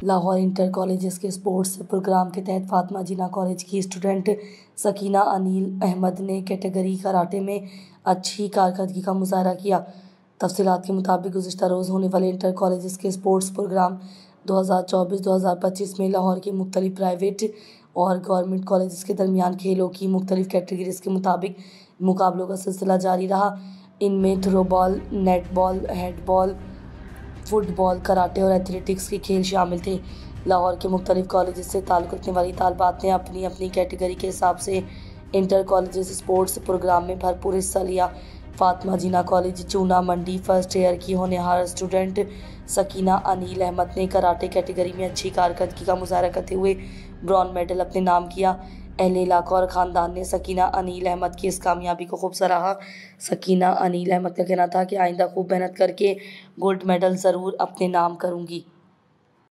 Lahore inter colleges کے sports programme کے تحت فاطمہ جناح کالج کی اسٹوڈنٹ سکینہ انیل احمد نے کیٹیگری کراٹے میں اچھی کارکردگی کا مظاہرہ کیا۔ تفصیلات کے مطابق گزشتہ روز ہونے والے انٹر کالجز کے اسپورٹس پروگرام 2024-2025 میں لاہور کے مختلف پرائیویٹ اور گورنمنٹ کالجز کے درمیان کھیلوں کی مختلف کیٹیگریز کے مطابق مقابلوں کا سلسلہ جاری رہا۔ ان میں تھرو بال، نیٹ بال، ہینڈ بال، فٹ بال، کراٹے اور ایتھلیٹکس کے کھیل شامل تھے۔ لاہور کے مختلف کالجز سے تعلق رکھنے والی طالبات نے اپنی اپنی کیٹیگری کے حساب سے انٹر کالجز اسپورٹس پروگرام میں بھرپور حصہ لیا۔ فاطمہ جناح کالج چونا منڈی فرسٹ ایئر کی ہونہار اسٹوڈنٹ سکینہ انیل احمد نے کراٹے کیٹیگری میں اچھی کارکردگی کا مظاہرہ کرتے ہوئے برونز میڈل اپنے نام کیا۔ اہل علاقہ اور خاندان نے سکینہ انیل احمد کی اس کامیابی کو خوب سراہا۔ سکینہ انیل احمد کا کہنا تھا کہ آئندہ خوب محنت کر کے گولڈ میڈل ضرور اپنے نام کروں گی۔